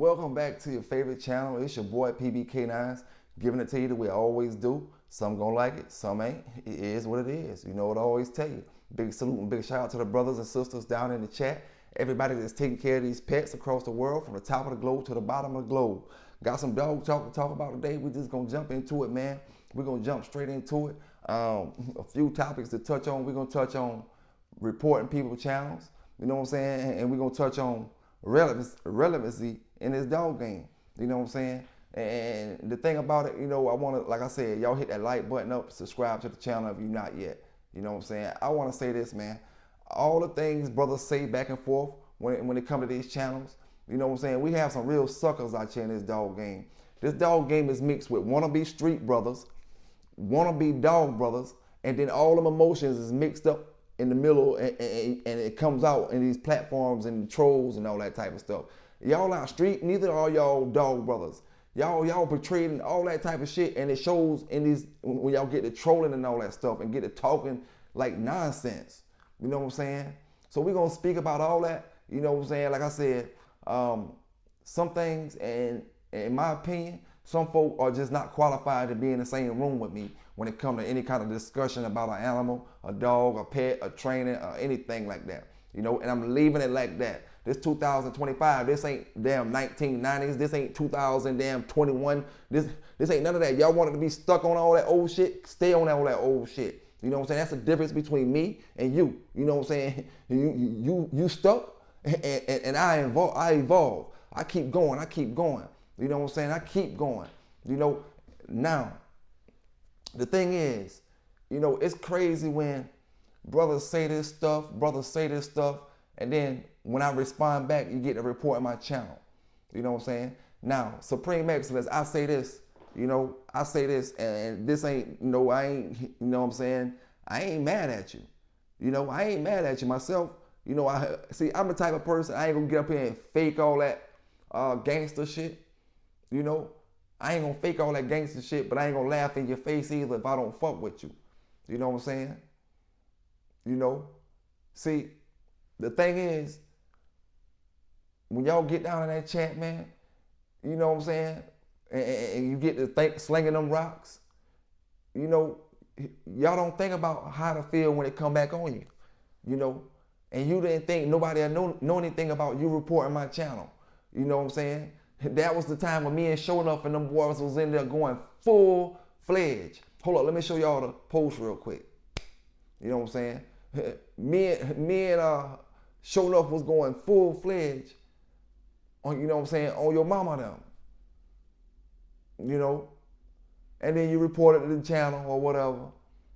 Welcome back to your favorite channel. It's your boy PBK9s, giving it to you the way I always do. Some gonna like it, some ain't. It is what it is. You know what I always tell you. Big salute and big shout out to the brothers and sisters down in the chat. Everybody that's taking care of these pets across the world, from the top of the globe to the bottom of the globe. Got some dog talk to talk about today. We're just gonna jump into it, man. We're gonna jump straight into it. A few topics to touch on. We're gonna touch on reporting people channels. You know what I'm saying? And we're gonna touch on relevancy in this dog game. You know what I'm saying? And the thing about it, you know, I want to, like I said, y'all hit that like button up, subscribe to the channel if you're not yet. You know what I'm saying? I want to say this, man. All the things brothers say back and forth when it comes to these channels, you know what I'm saying? We have some real suckers out here in this dog game. This dog game is mixed with wannabe street brothers, wannabe dog brothers, and then all them emotions is mixed up in the middle, and it comes out in these platforms and trolls and all that type of stuff. Y'all out street, neither are y'all dog brothers. Y'all portraying all that type of shit, and it shows in these when y'all get to trolling and all that stuff and get to talking like nonsense. You know what I'm saying? So we're gonna speak about all that. You know what I'm saying? Like I said, some things, and in my opinion, some folk are just not qualified to be in the same room with me when it comes to any kind of discussion about an animal, a dog, a pet, a trainer, or anything like that. You know, and I'm leaving it like that. This 2025, this ain't damn 1990s, this ain't 2021, this ain't none of that. Y'all wanted to be stuck on all that old shit, stay on all that old shit. You know what I'm saying? That's the difference between me and you. You know what I'm saying? You stuck, and I evolve. I keep going. You know what I'm saying? I keep going. You know, now, the thing is, you know, it's crazy when brothers say this stuff, and then when I respond back, you get a report on my channel. You know what I'm saying? Now, Supreme Excellence, I say this, and this ain't, you know, I ain't, you know what I'm saying? I ain't mad at you. You know, I ain't mad at you myself. You know, I'm the type of person, I ain't gonna get up here and fake all that gangster shit. You know, I ain't gonna fake all that gangster shit, but I ain't gonna laugh in your face either if I don't fuck with you. You know what I'm saying? You know, see, the thing is, when y'all get down in that chat, man, you know what I'm saying, and you get to slinging them rocks, you know, y'all don't think about how to feel when it come back on you, you know, and you didn't think nobody had know anything about you reporting my channel. You know what I'm saying? That was the time when me and Showing Up and them boys was in there going full-fledged. Hold up, let me show y'all the post real quick. You know what I'm saying? Me and Showing Up was going full-fledged on, you know what I'm saying, on your mama them. You know? And then you report it to the channel or whatever.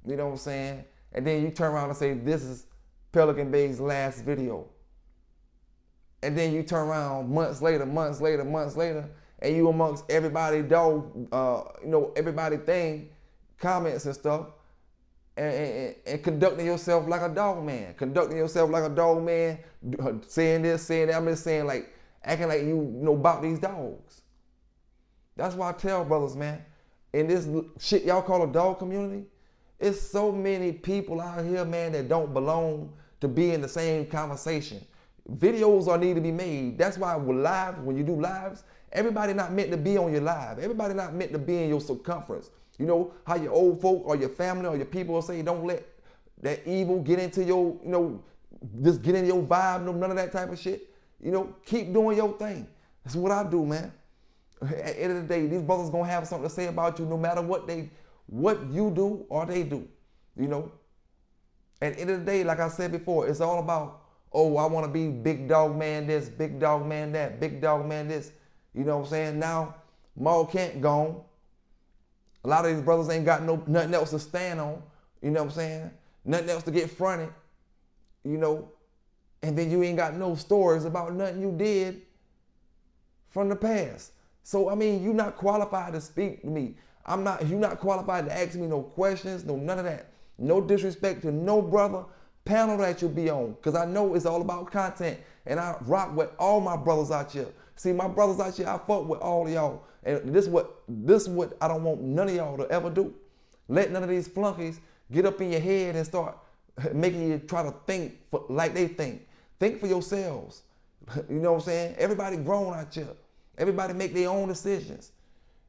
You know what I'm saying? And then you turn around and say, this is Pelican Bay's last video. And then you turn around months later, and you amongst everybody dog, you know, everybody thing, comments and stuff, and conducting yourself like a dog man. Saying this, saying that. I'm just saying, like, acting like you know about these dogs. That's why I tell brothers, man, in this shit y'all call a dog community, it's so many people out here, man, that don't belong to be in the same conversation. Videos are need to be made. That's why with live, when you do lives, everybody not meant to be on your live. Everybody not meant to be in your circumference. You know how your old folk or your family or your people will say, don't let that evil get into your, you know, just get in your vibe, none of that type of shit. You know, keep doing your thing. That's what I do, man. At the end of the day, these brothers gonna have something to say about you no matter what you do or they do. You know, at the end of the day, like I said before, it's all about, oh, I want to be big dog man this, big dog man that, big dog man this. You know what I'm saying? Now, Maul Kent gone. A lot of these brothers ain't got nothing else to stand on. You know what I'm saying? Nothing else to get fronted. You know? And then you ain't got no stories about nothing you did from the past. So, I mean, you're not qualified to speak to me. You're not qualified to ask me no questions, no none of that. No disrespect to no brother panel that you'll be on, because I know it's all about content, and I rock with all my brothers out here. See, my brothers out here, I fuck with all of y'all, and this is what I don't want none of y'all to ever do. Let none of these flunkies get up in your head and start making you try to think like they think. Think for yourselves. You know what I'm saying? Everybody grown out here. Everybody make their own decisions.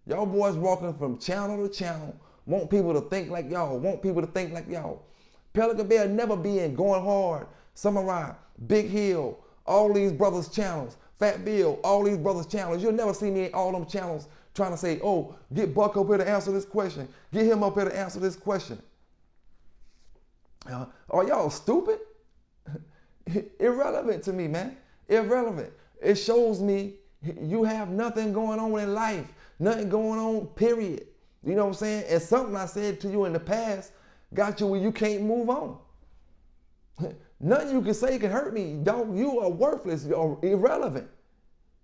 Y'all boys walking from channel to channel, want people to think like y'all, want people to think like y'all. Pelican Bay will never be in Going Hard, Samurai, Big Hill, all these brothers' channels, Fat Bill, all these brothers' channels. You'll never see me in all them channels trying to say, oh, get Buck up here to answer this question. Get him up here to answer this question. Are y'all stupid? Irrelevant to me, man. Irrelevant. It shows me you have nothing going on in life. Nothing going on, period. You know what I'm saying? And something I said to you in the past got you where you can't move on. Nothing you can say can hurt me. Dog, you are worthless. You're irrelevant.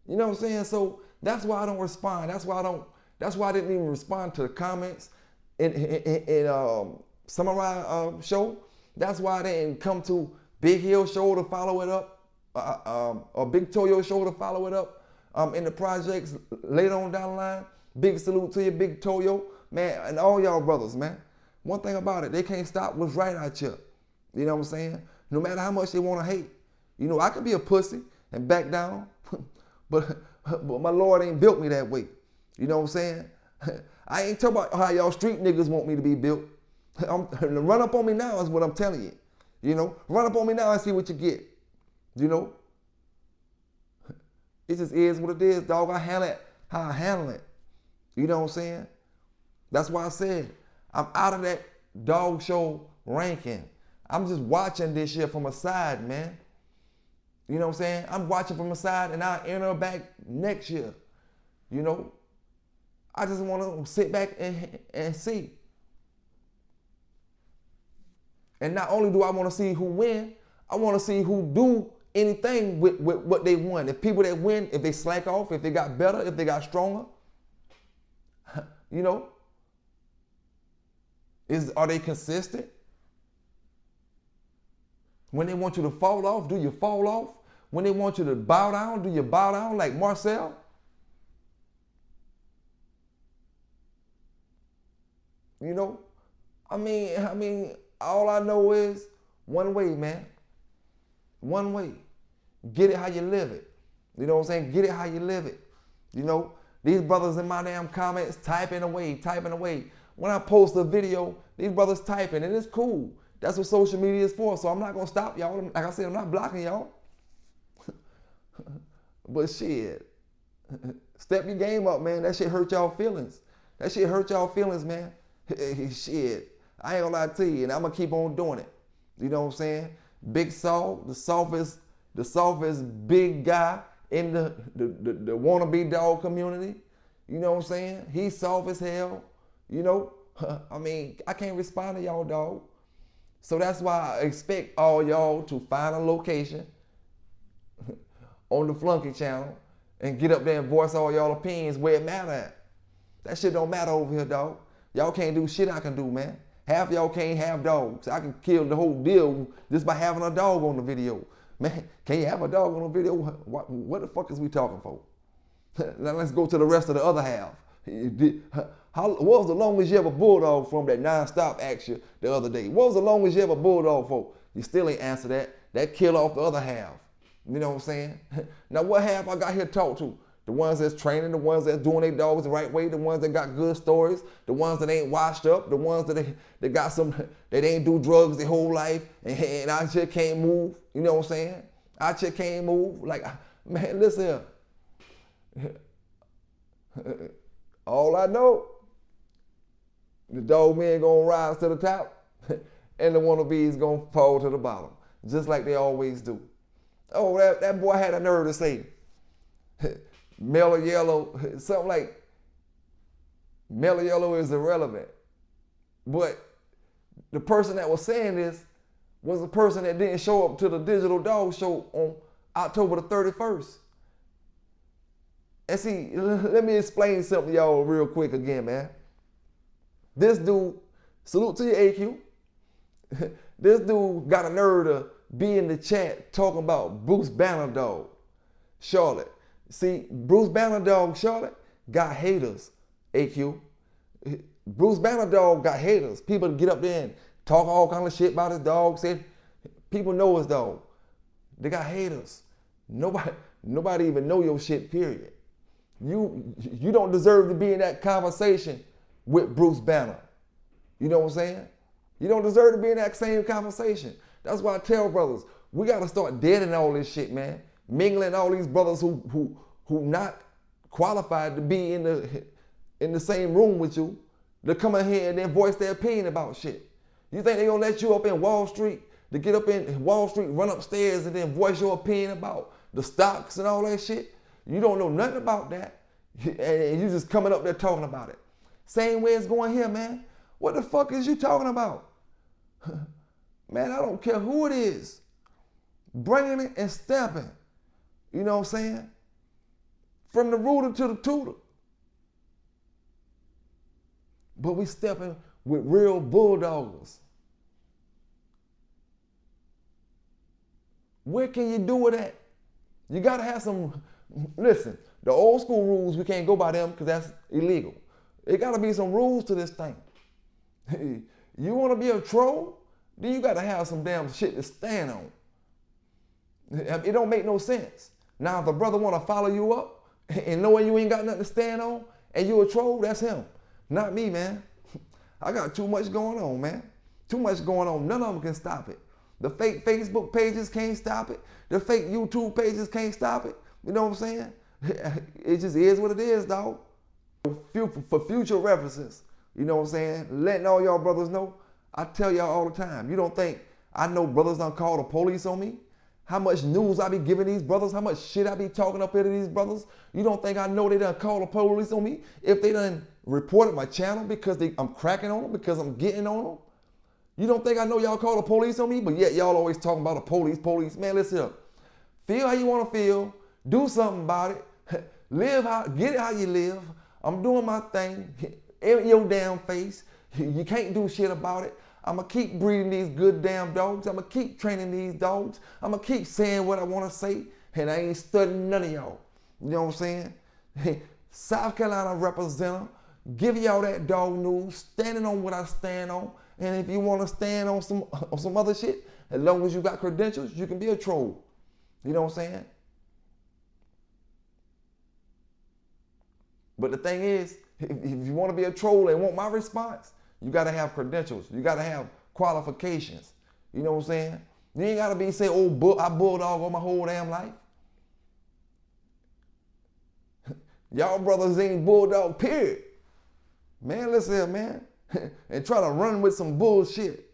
You know what I'm saying? So that's why I don't respond. That's why I didn't even respond to the comments in Samurai show. That's why I didn't come to Big Hill show to follow it up, or Big Toyo show to follow it up in the projects later on down the line. Big salute to you, Big Toyo, man, and all y'all brothers, man. One thing about it, they can't stop what's right out here. You know what I'm saying? No matter how much they want to hate. You know, I can be a pussy and back down, but my Lord ain't built me that way. You know what I'm saying? I ain't talking about how y'all street niggas want me to be built. Run up on me now is what I'm telling you. You know, run up on me now and see what you get. You know? It just is what it is, dog. I handle it how I handle it. You know what I'm saying? That's why I said I'm out of that dog show ranking. I'm just watching this shit from a side, man. You know what I'm saying? I'm watching from a side and I'll enter back next year. You know? I just want to sit back and see. And not only do I want to see who win, I want to see who do anything with what they won. If people that win, if they slack off, if they got better, if they got stronger, you know, are they consistent? When they want you to fall off, do you fall off? When they want you to bow down, do you bow down like Marcel? You know, I mean, all I know is one way, man. One way. Get it how you live it. You know what I'm saying? Get it how you live it. You know, these brothers in my damn comments typing away. When I post a video, these brothers typing, and it's cool. That's what social media is for. So I'm not gonna stop y'all. Like I said, I'm not blocking y'all. But shit, step your game up, man. That shit hurt y'all feelings. That shit hurt y'all feelings, man. Shit, I ain't gonna lie to you, and I'm gonna keep on doing it. You know what I'm saying? Big Saul, the softest big guy in the wannabe dog community. You know what I'm saying? He's soft as hell. You know, I mean, I can't respond to y'all, dog. So that's why I expect all y'all to find a location on the Flunky channel and get up there and voice all y'all opinions where it matter at. That shit don't matter over here, dog. Y'all can't do shit I can do, man. Half y'all can't have dogs. I can kill the whole deal just by having a dog on the video. Man, can you have a dog on the video? What the fuck is we talking for? Now let's go to the rest of the other half. What was the longest you ever bulldog from that nonstop action the other day? What was the longest you ever bulldog for? You still ain't answer that. That kill off the other half. You know what I'm saying? Now what half I got here to talk to? The ones that's training, the ones that's doing their dogs the right way, the ones that got good stories, the ones that ain't washed up, the ones that got some, that ain't do drugs their whole life and I just can't move. You know what I'm saying? I just can't move. Like, man, listen here. All I know, the dog men gonna rise to the top and the wannabes gonna fall to the bottom, just like they always do. Oh, that boy had a nerve to say, Mellow Yellow, something like Mellow Yellow is irrelevant. But the person that was saying this was the person that didn't show up to the digital dog show on October the 31st. And see, let me explain something to y'all real quick again, man. This dude, salute to your AQ. This dude got a nerve to be in the chat talking about Bruce Banner Dog, Charlotte. See, Bruce Banner Dog, Charlotte, got haters, AQ. Bruce Banner Dog got haters. People get up there and talk all kind of shit about his dog. Say, people know his dog. They got haters. Nobody even know your shit, period. You don't deserve to be in that conversation with Bruce Banner. You know what I'm saying? You don't deserve to be in that same conversation. That's why I tell brothers, we gotta start deading all this shit, man. Mingling all these brothers who not qualified to be in the same room with you, to come in here and then voice their opinion about shit. You think they gonna let you up in Wall Street, to get up in Wall Street, run upstairs and then voice your opinion about the stocks and all that shit? You don't know nothing about that, and you just coming up there talking about it. Same way it's going here, man. What the fuck is you talking about? Man, I don't care who it is. Bringing it and stepping. You know what I'm saying? From the rooter to the tutor. But we stepping with real bulldoggers. Where can you do with that? You gotta have some, listen, the old school rules, we can't go by them because that's illegal. There gotta be some rules to this thing. You wanna be a troll? Then you gotta have some damn shit to stand on. It don't make no sense. Now if a brother wanna follow you up and knowing you ain't got nothing to stand on and you a troll, that's him. Not me, man. I got too much going on, man. Too much going on. None of them can stop it. The fake Facebook pages can't stop it. The fake YouTube pages can't stop it. You know what I'm saying? It just is what it is, dog. For future references, you know what I'm saying? Letting all y'all brothers know, I tell y'all all the time, you don't think I know brothers done call the police on me? How much news I be giving these brothers? How much shit I be talking up here to these brothers? You don't think I know they done call the police on me? If they done reported my channel because I'm cracking on them, because I'm getting on them? You don't think I know y'all call the police on me? But yet y'all always talking about the police. Man, listen up. Feel how you want to feel. Do something about it. Get it how you live. I'm doing my thing. In your damn face. You can't do shit about it. I'm going to keep breeding these good damn dogs. I'm going to keep training these dogs. I'm going to keep saying what I want to say. And I ain't studying none of y'all. You know what I'm saying? South Carolina representative. Give y'all that dog news. Standing on what I stand on. And if you want to stand on some other shit, as long as you got credentials, you can be a troll. You know what I'm saying? But the thing is, if you want to be a troll and want my response, you got to have credentials. You got to have qualifications. You know what I'm saying? You ain't got to be say, oh, I bulldog all my whole damn life. Y'all brothers ain't bulldog, period. Man, listen here, man. And try to run with some bullshit.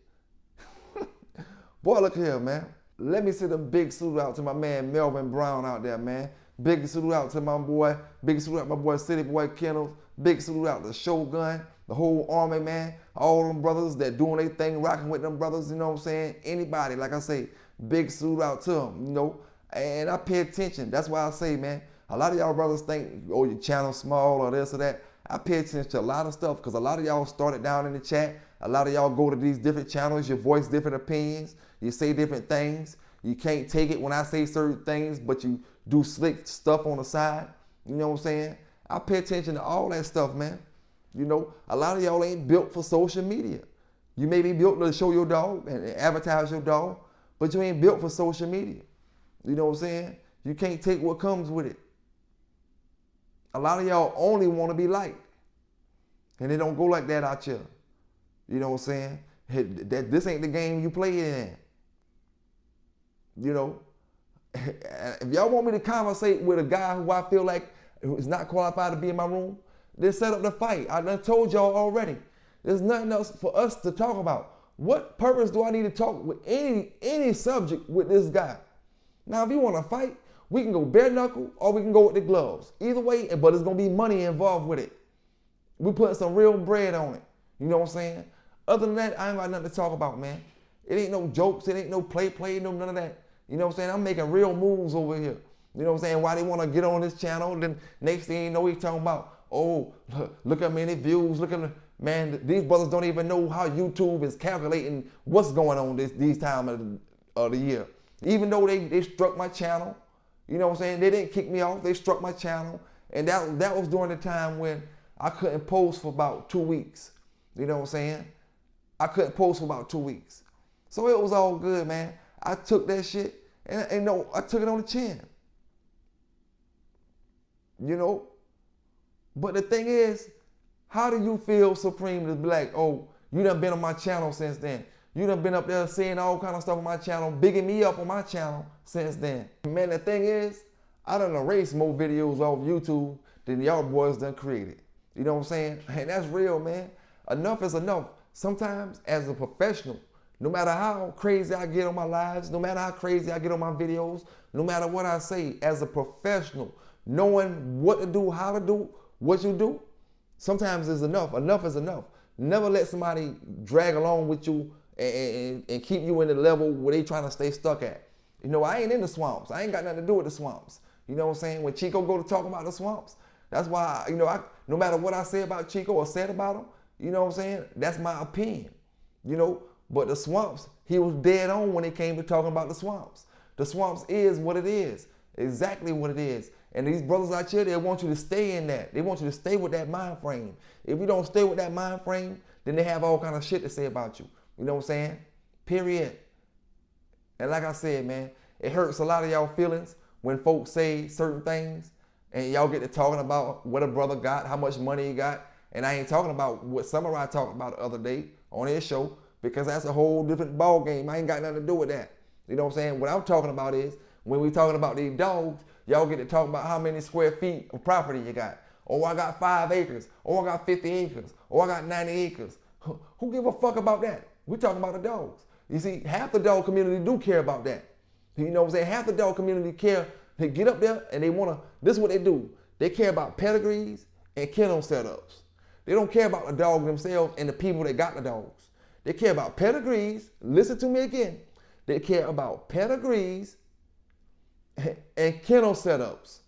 Boy, look here, man. Let me send a big salute out to my man Melvin Brown out there, man. Big salute out to my boy. Big salute out to my boy City Boy Kennels. Big salute out to Shogun, the whole army, man. All them brothers that doing their thing, rocking with them brothers, you know what I'm saying? Anybody, like I say, big salute out to them, you know. And I pay attention. That's why I say, man, a lot of y'all brothers think, oh, your channel's small or this or that. I pay attention to a lot of stuff because a lot of y'all started down in the chat. A lot of y'all go to these different channels. You voice different opinions. You say different things. You can't take it when I say certain things, but you do slick stuff on the side. You know what I'm saying? I pay attention to all that stuff, man. You know, a lot of y'all ain't built for social media. You may be built to show your dog and advertise your dog, but you ain't built for social media. You know what I'm saying? You can't take what comes with it. A lot of y'all only want to be liked. And it don't go like that out here. You know what I'm saying? This ain't the game you play in. You know? If y'all want me to conversate with a guy who I feel like is not qualified to be in my room, then set up the fight. I done told y'all already. There's nothing else for us to talk about. What purpose do I need to talk with any subject with this guy? Now, if you want to fight, we can go bare knuckle or we can go with the gloves. Either way, but it's going to be money involved with it. We putting some real bread on it. You know what I'm saying? Other than that, I ain't got nothing to talk about, man. It ain't no jokes. It ain't no play, no none of that. You know what I'm saying? I'm making real moves over here. You know what I'm saying? Why they want to get on this channel, then next thing you know, he's talking about, oh, look how many views, look at the, man, these brothers don't even know how YouTube is calculating what's going on these times of the year. Even though they struck my channel, you know what I'm saying? They didn't kick me off, they struck my channel. And that was during the time when I couldn't post for about 2 weeks. You know what I'm saying? I couldn't post for about 2 weeks. So it was all good, man. I took that shit and no, I took it on the chin. You know, But the thing is, how do you feel supreme to be like, oh, you done been on my channel since then. You done been up there saying all kind of stuff on my channel, bigging me up on my channel since then. Man, the thing is, I done erased more videos off YouTube than y'all boys done created. You know what I'm saying? And that's real, man. Enough is enough. Sometimes as a professional, no matter how crazy I get on my lives, no matter how crazy I get on my videos, no matter what I say, as a professional, knowing what to do, how to do, what you do, sometimes is enough. Enough is enough. Never let somebody drag along with you and keep you in the level where they trying to stay stuck at. You know, I ain't in the swamps. I ain't got nothing to do with the swamps. You know what I'm saying? When Chico go to talk about the swamps, that's why, you know, no matter what I say about Chico or said about him, you know what I'm saying? That's my opinion, you know? But the swamps, he was dead on when it came to talking about the swamps. The swamps is what it is, exactly what it is. And these brothers out here, they want you to stay in that. They want you to stay with that mind frame. If you don't stay with that mind frame, then they have all kind of shit to say about you. You know what I'm saying? Period. And like I said, man, it hurts a lot of y'all feelings when folks say certain things and y'all get to talking about what a brother got, how much money he got. And I ain't talking about what Samurai talked about the other day on his show, because that's a whole different ball game. I ain't got nothing to do with that. You know what I'm saying? What I'm talking about is when we talking about these dogs, y'all get to talk about how many square feet of property you got. Oh, I got 5 acres. Oh, I got 50 acres. Oh, I got 90 acres. Who give a fuck about that? We talking about the dogs. You see, half the dog community do care about that. You know what I'm saying? Half the dog community care. They get up there and they want to, this is what they do. They care about pedigrees and kennel setups. They don't care about the dog themselves and the people that got the dogs. They care about pedigrees. Listen to me again. They care about pedigrees and kennel setups.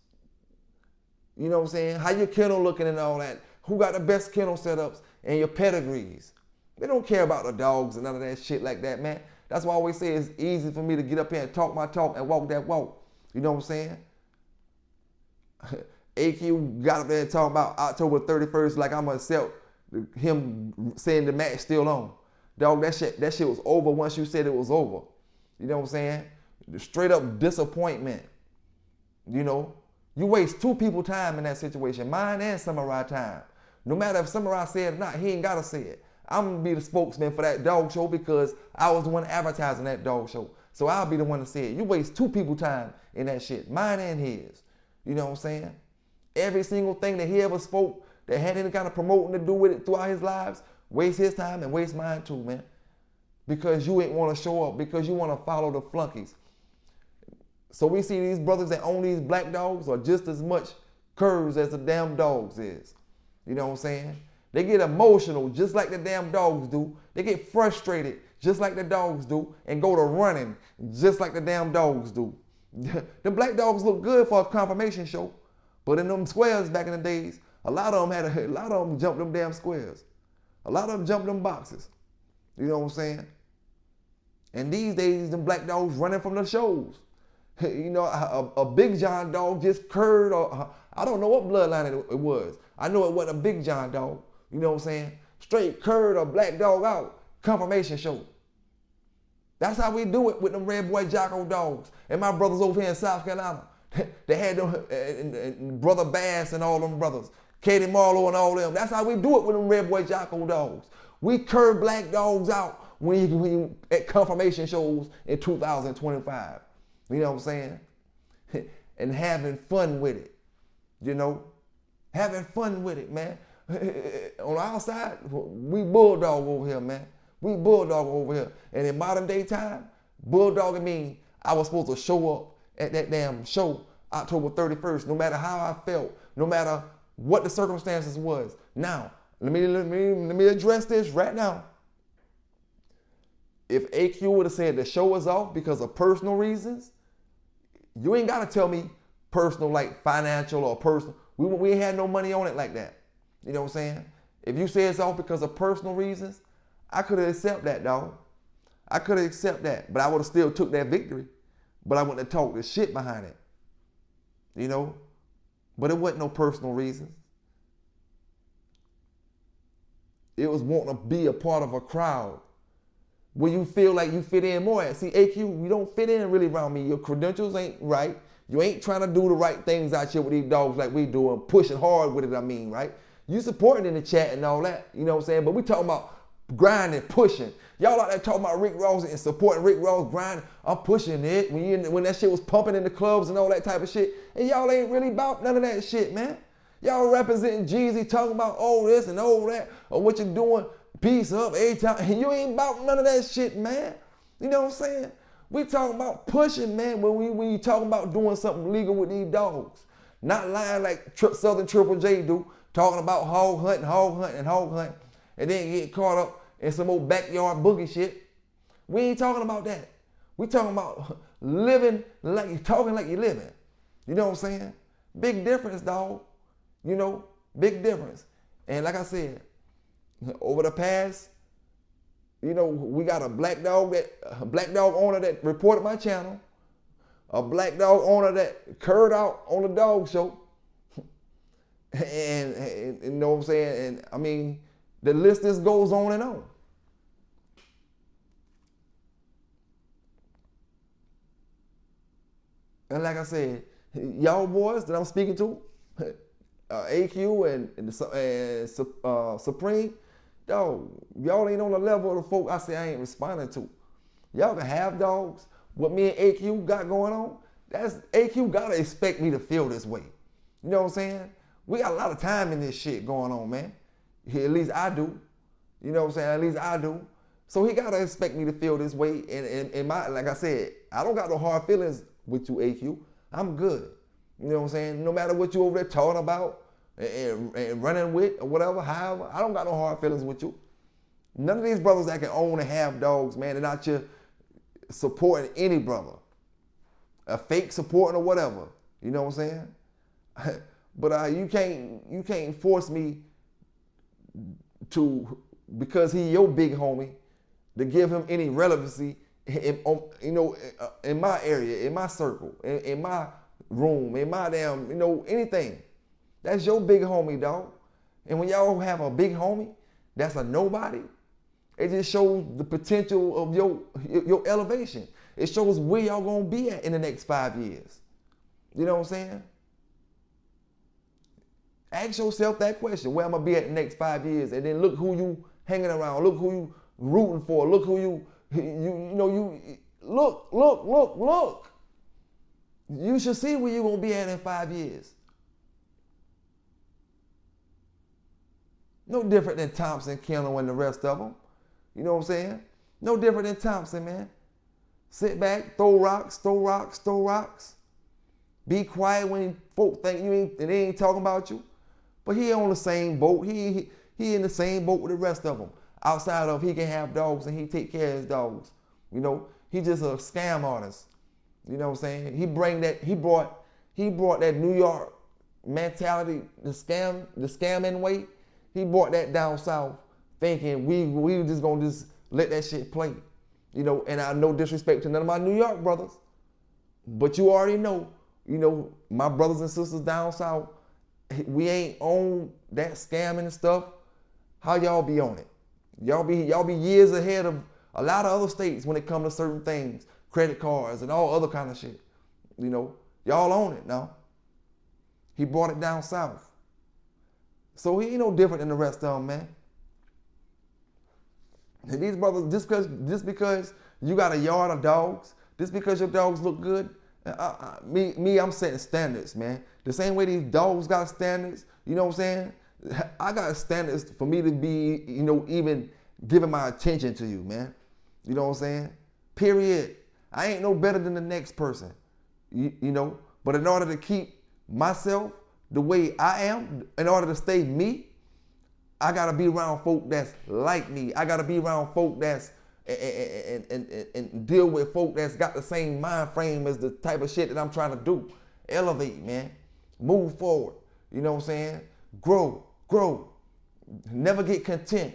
You know what I'm saying? How your kennel looking and all that. Who got the best kennel setups and your pedigrees. They don't care about the dogs and none of that shit like that, man. That's why I always say it's easy for me to get up here and talk my talk and walk that walk. You know what I'm saying? AQ got up there and talking about October 31st like I'm gonna accept him saying the match still on. Dog, that shit was over once you said it was over. You know what I'm saying? Straight up disappointment. You know? You waste 2 people's time in that situation, mine and Samurai time. No matter if Samurai said it or not, he ain't gotta say it. I'm gonna be the spokesman for that dog show because I was the one advertising that dog show. So I'll be the one to say it. You waste 2 people's time in that shit, mine and his. You know what I'm saying? Every single thing that he ever spoke that had any kind of promoting to do with it throughout his lives, waste his time and waste mine too, man. Because you ain't want to show up, because you want to follow the flunkies. So we see these brothers that own these black dogs are just as much curs as the damn dogs is. You know what I'm saying? They get emotional just like the damn dogs do. They get frustrated just like the dogs do and go to running just like the damn dogs do. The black dogs look good for a confirmation show, but in them squares back in the days, a lot of them jumped them damn squares. A lot of them jumped them boxes. You know what I'm saying? And these days, them black dogs running from the shows. You know, a Big John dog just curred, or I don't know what bloodline it was. I know it wasn't a Big John dog. You know what I'm saying? Straight curd a black dog out. Confirmation show. That's how we do it with them Red Boy Jocko dogs. And my brothers over here in South Carolina. They had them, and Brother Bass and all them brothers. Katie Marlowe and all them. That's how we do it with them Red Boy Jocko dogs. We curd black dogs out when you at confirmation shows in 2025. You know what I'm saying? And having fun with it. You know? Having fun with it, man. On our side, we bulldog over here, man. We bulldog over here. And in modern day time, bulldogging means I was supposed to show up at that damn show October 31st, no matter how I felt, no matter what the circumstances was. Now, let me address this right now. If AQ would have said the show was off because of personal reasons, you ain't got to tell me personal, like financial or personal. We ain't had no money on it like that. You know what I'm saying? If you say it's off because of personal reasons, I could have accepted that, dog. I could have accepted that, but I would have still took that victory. But I wouldn't have talked the shit behind it. You know? But it wasn't no personal reasons. It was wanting to be a part of a crowd where you feel like you fit in more at. See, AQ, you don't fit in really around me. Your credentials ain't right. You ain't trying to do the right things out here with these dogs like we do and pushing hard with it, I mean, right? You supporting in the chat and all that, you know what I'm saying? But we talking about grinding, pushing. Y'all out there talking about Rick Ross and supporting Rick Ross grinding. I'm pushing it when that shit was pumping in the clubs and all that type of shit. And y'all ain't really about none of that shit, man. Y'all representing Jeezy, talking about all this and all that, or what you doing, peace up every time. And you ain't about none of that shit, man. You know what I'm saying? We talking about pushing, man, when you talking about doing something legal with these dogs. Not lying like Southern Triple J do, talking about hog hunting, and then get caught up in some old backyard boogie shit. We ain't talking about that. We talking about living like you talking like you're living. You know what I'm saying? Big difference, dog. You know, big difference. And like I said, over the past, you know, we got a black dog owner that reported my channel, a black dog owner that curved out on the dog show, and you know what I'm saying? And I mean, the list just goes on and on. And like I said, y'all boys that I'm speaking to, AQ and Supreme, dog, y'all ain't on the level of the folk I say I ain't responding to. Y'all can have dogs. What me and AQ got going on, that's AQ gotta expect me to feel this way. You know what I'm saying? We got a lot of time in this shit going on, man. At least I do. You know what I'm saying? At least I do. So he gotta expect me to feel this way. And like I said, I don't got no hard feelings with you, AQ. I'm good. You know what I'm saying? No matter what you over there talking about and running with or whatever, however, I don't got no hard feelings with you. None of these brothers that can own and have dogs, man, they're not your supporting any brother. A fake supporting or whatever. You know what I'm saying? But you can't force me to, because he your big homie, to give him any relevancy in my area, in my circle, in my room, in my damn, anything. That's your big homie, dog. And when y'all have a big homie that's a nobody, it just shows the potential of your elevation. It shows where y'all gonna be at in the next 5 years. You know what I'm saying? Ask yourself that question, where I'm gonna be at the next 5 years, and then look who you hanging around, look who you rooting for, look who you look. You should see where you're gonna be at in 5 years. No different than Thompson, Kendall, and the rest of them. You know what I'm saying? No different than Thompson, man. Sit back, throw rocks. Be quiet when folk think they ain't talking about you. But he on the same boat. He in the same boat with the rest of them. Outside of he can have dogs and he take care of his dogs. You know, he just a scam artist. You know what I'm saying? He brought that New York mentality, the scamming way. He brought that down south, thinking we just gonna let that shit play. You know, and I no disrespect to none of my New York brothers, but you already know, my brothers and sisters down south, we ain't on that scamming and stuff. How y'all be on it? Y'all be years ahead of a lot of other states when it comes to certain things, credit cards and all other kind of shit. Y'all own it now. He brought it down south. So he ain't no different than the rest of them, man. And these brothers, just because you got a yard of dogs, just because your dogs look good, I'm setting standards, man. The same way these dogs got standards, you know what I'm saying? I got standards for me to be, even giving my attention to you, man. You know what I'm saying? Period. I ain't no better than the next person, But in order to keep myself the way I am, in order to stay me, I gotta be around folk that's like me. I gotta be around folk that's and deal with folk that's got the same mind frame as the type of shit that I'm trying to do. Elevate, man. Move forward. You know what I'm saying? Grow. Never get content.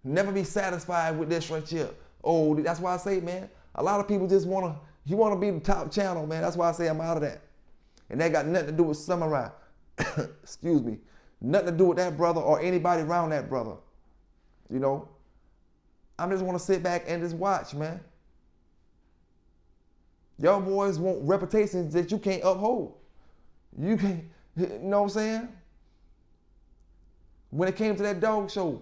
Never be satisfied with this right here. Oh, that's why I say, man, a lot of people just wanna be the top channel, man. That's why I say I'm out of that. And that got nothing to do with Samurai. Excuse me. Nothing to do with that brother or anybody around that brother. I just want to sit back and just watch, man. Y'all boys want reputations that you can't uphold. You can't, you know what I'm saying? When it came to that dog show,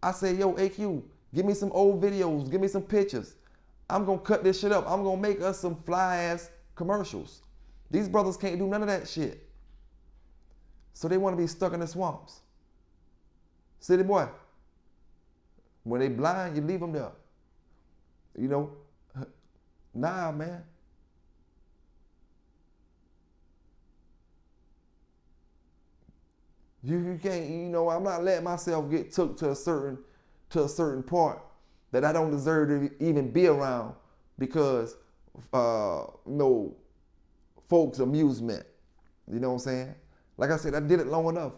I said, yo, AQ, give me some old videos, give me some pictures. I'm gonna cut this shit up. I'm gonna make us some fly ass commercials. These brothers can't do none of that shit. So they wanna be stuck in the swamps. City boy, when they blind, you leave them there. You know, nah, man. You can't, you know, I'm not letting myself get took to a certain part that I don't deserve to even be around because folks' amusement. You know what I'm saying? Like I said, I did it long enough.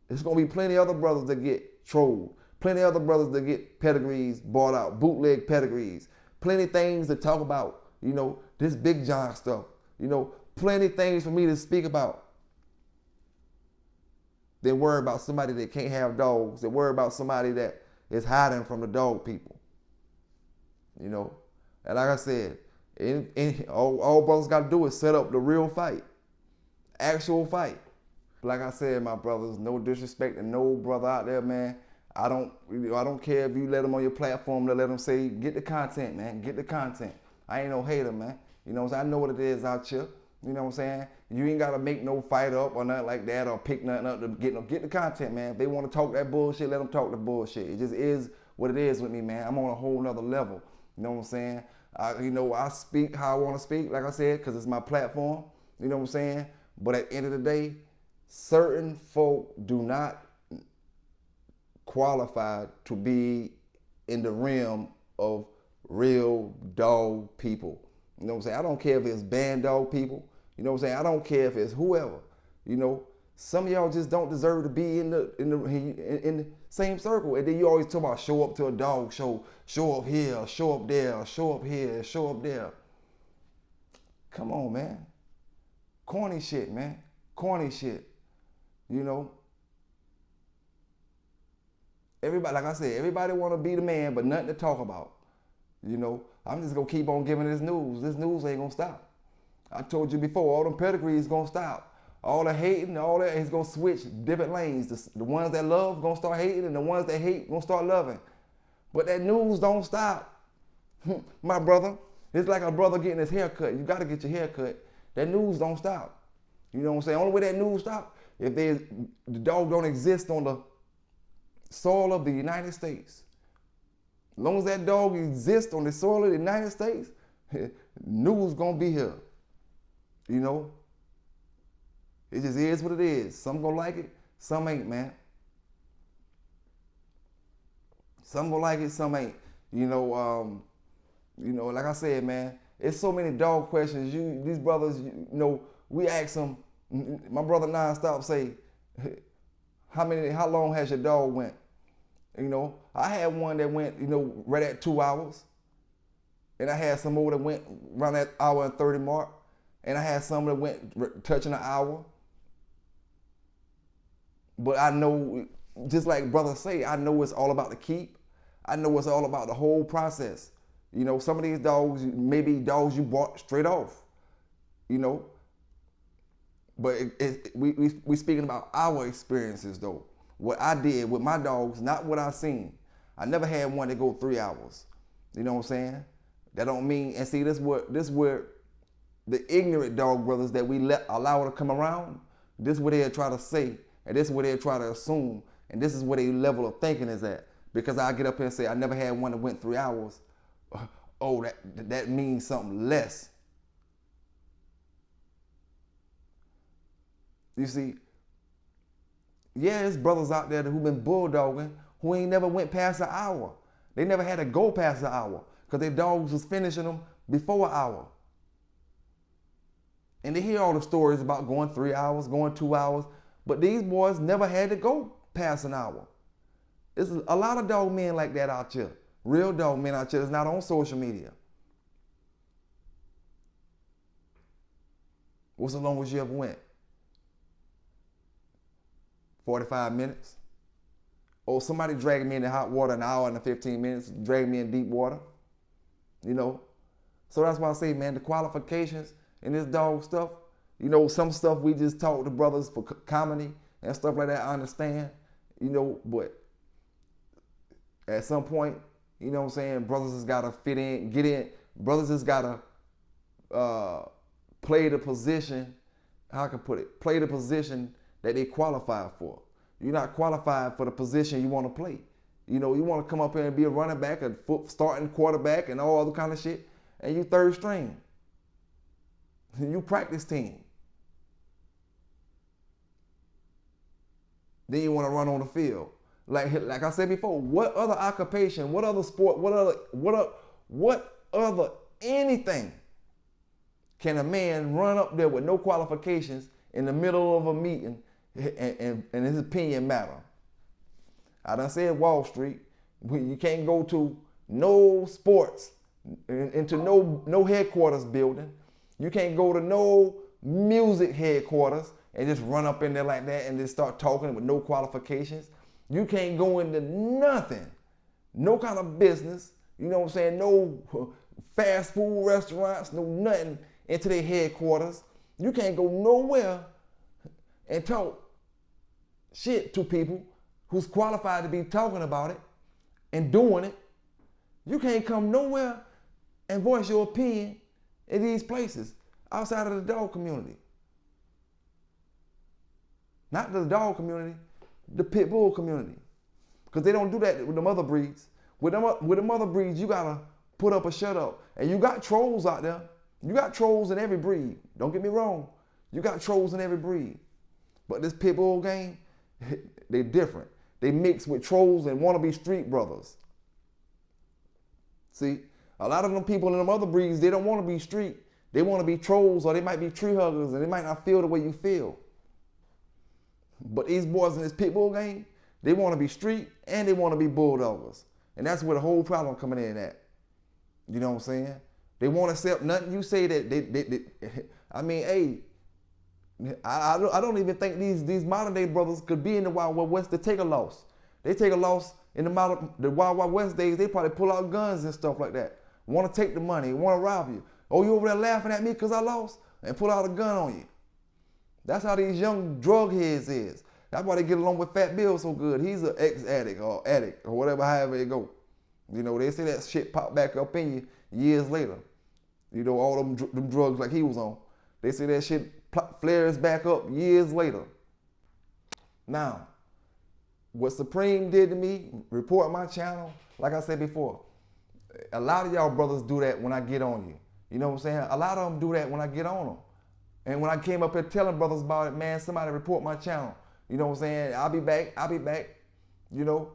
There's gonna be plenty of other brothers that get trolled, plenty of other brothers that get pedigrees bought out, bootleg pedigrees, plenty of things to talk about, you know, this Big John stuff, you know, plenty of things for me to speak about. They worry about somebody that can't have dogs. They worry about somebody that is hiding from the dog people. You know? And like I said, all brothers got to do is set up the real fight. Actual fight. Like I said, my brothers, no disrespect to no brother out there, man. I don't care if you let them on your platform to let them say, get the content, man. Get the content. I ain't no hater, man. You know what I'm saying? I know what it is out here. You know what I'm saying? You ain't gotta make no fight up or nothing like that or pick nothing up to get the content, man. If they wanna talk that bullshit, let them talk the bullshit. It just is what it is with me, man. I'm on a whole nother level. You know what I'm saying? I speak how I wanna speak, like I said, because it's my platform. You know what I'm saying? But at the end of the day, certain folk do not qualify to be in the realm of real dog people. You know what I'm saying? I don't care if it's band dog people. You know what I'm saying? I don't care if it's whoever. You know, some of y'all just don't deserve to be in the same circle. And then you always talk about show up to a dog show, show up here, show up there, show up here, show up there. Come on, man. Corny shit, man. Corny shit. You know. Everybody, like I said, everybody want to be the man, but nothing to talk about. You know, I'm just gonna keep on giving this news. This news ain't gonna stop. I told you before, all them pedigrees gonna stop. All the hating, all that is gonna switch different lanes. The ones that love gonna start hating, and the ones that hate gonna start loving. But that news don't stop. My brother, it's like a brother getting his hair cut. You gotta get your hair cut. That news don't stop. You know what I'm saying? Only way that news stop, if the dog don't exist on the soil of the United States. As long as that dog exists on the soil of the United States, news gonna be here. You know? It just is what it is. Some gonna like it, some ain't, man. Some gonna like it, some ain't. You know, like I said, man, it's so many dog questions. These brothers, you know, we ask them, my brother nonstop say, how long has your dog went? You know, I had one that went, you know, right at 2 hours. And I had some more that went around that hour and 30 mark. And I had some that went touching an hour. But I know, just like brothers say, I know it's all about the keep. I know it's all about the whole process. You know, some of these dogs, maybe dogs you bought straight off, you know. But we speaking about our experiences though. What I did with my dogs, not what I seen. I never had one that go 3 hours. You know what I'm saying? That don't mean, and see, this where the ignorant dog brothers that we allow to come around, this is what they'll try to say, and this is what they'll try to assume, and this is where their level of thinking is at. Because I get up here and say, I never had one that went 3 hours. Oh, that means something less. You see, yeah, there's brothers out there who've been bulldogging who ain't never went past an hour. They never had to go past an hour because their dogs was finishing them before an hour. And they hear all the stories about going 3 hours, going 2 hours, but these boys never had to go past an hour. There's a lot of dog men like that out here. Real dog men out here that's not on social media. What's the longest you ever went? 45 minutes? Or somebody dragged me in the hot water an hour and 15 minutes, dragged me in deep water. You know, So that's why I say, man, the qualifications in this dog stuff, you know, some stuff we just talk to brothers for comedy and stuff like that, I understand, you know, but at some point, you know what I'm saying, brothers has got to fit in, get in. Brothers has got to play the position, how I can put it, play the position that they qualify for. You're not qualified for the position you want to play. You know, you want to come up here and be a running back, a starting quarterback, and all other kind of shit, and you third string. You practice team. Then you want to run on the field. Like I said before, what other occupation, what other sport, what other anything can a man run up there with no qualifications in the middle of a meeting and his opinion matter? I done said Wall Street, you can't go to no sports, into no headquarters building. You can't go to no music headquarters and just run up in there like that and just start talking with no qualifications. You can't go into nothing, no kind of business, you know what I'm saying, no fast food restaurants, no nothing into their headquarters. You can't go nowhere and talk shit to people who's qualified to be talking about it and doing it. You can't come nowhere and voice your opinion in these places outside of the dog community. Not the dog community, the pit bull community. Because they don't do that with them other breeds. With them other breeds, you gotta put up or shut up. And you got trolls out there. You got trolls in every breed. Don't get me wrong. You got trolls in every breed. But this pit bull game, they different. They mix with trolls and wannabe street brothers. See, a lot of them people in them other breeds, they don't want to be street. They want to be trolls, or they might be tree huggers, and they might not feel the way you feel. But these boys in this pit bull game, they want to be street and they want to be bulldoggers. And that's where the whole problem coming in at. You know what I'm saying? They won't accept nothing you say that I mean, hey, I don't even think these modern day brothers could be in the Wild Wild West to take a loss. They take a loss in the Wild Wild West days. They probably pull out guns and stuff like that. Want to take the money, want to rob you. Oh, you over there laughing at me because I lost? And pull out a gun on you. That's how these young drug heads is. That's why they get along with Fat Bill so good. He's an ex-addict or addict or whatever, however it go. You know, they say that shit pop back up in you years later. You know, all them drugs like he was on. They say that shit flares back up years later. Now, what Supreme did to me, report my channel, like I said before, a lot of y'all brothers do that when I get on you. You know what I'm saying? A lot of them do that when I get on them. And when I came up here telling brothers about it, man, somebody report my channel. You know what I'm saying? I'll be back, you know.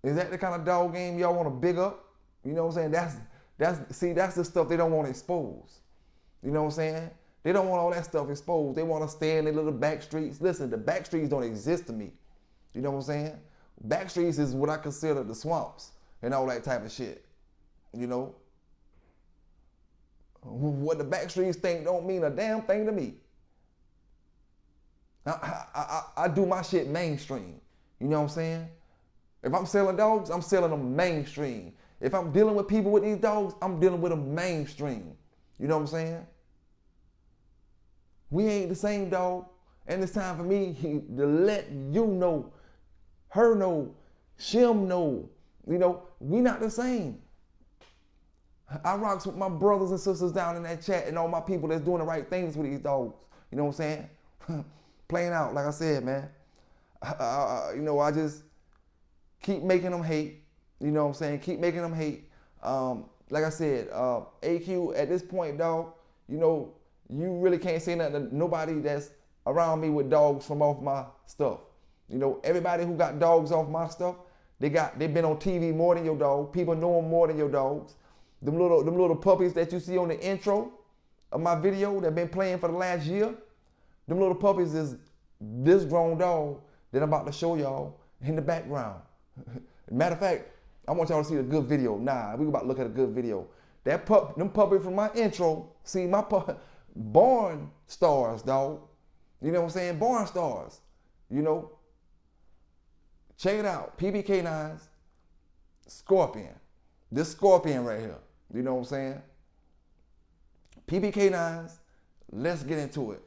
Is that the kind of dog game y'all want to big up? You know what I'm saying? That's the stuff they don't want to expose. You know what I'm saying? They don't want all that stuff exposed. They want to stay in their little back streets. Listen, the back streets don't exist to me. You know what I'm saying? Back streets is what I consider the swamps and all that type of shit. You know? What the back streets think don't mean a damn thing to me. I do my shit mainstream. You know what I'm saying? If I'm selling dogs, I'm selling them mainstream. If I'm dealing with people with these dogs, I'm dealing with them mainstream. You know what I'm saying? We ain't the same, dog. And it's time for me to let you know, her know, Shim know. You know, we not the same. I rocks with my brothers and sisters down in that chat and all my people that's doing the right things with these dogs. You know what I'm saying? Playing out, like I said, man. You know, I just keep making them hate. You know what I'm saying? Keep making them hate. Like I said, AQ, at this point, dog, you know, you really can't say nothing to nobody that's around me with dogs from off my stuff. You know, everybody who got dogs off my stuff, they've been on TV more than your dog. People know them more than your dogs. Them little puppies that you see on the intro of my video that been playing for the last year, them little puppies is this grown dog that I'm about to show y'all in the background. Matter of fact, I want y'all to see a good video. Nah, we about to look at a good video. Them puppies from my intro, see my born stars, dog. You know what I'm saying? Born stars. You know? Check it out. PBK9s, Scorpion. This scorpion right here. You know what I'm saying? PBK9s, let's get into it.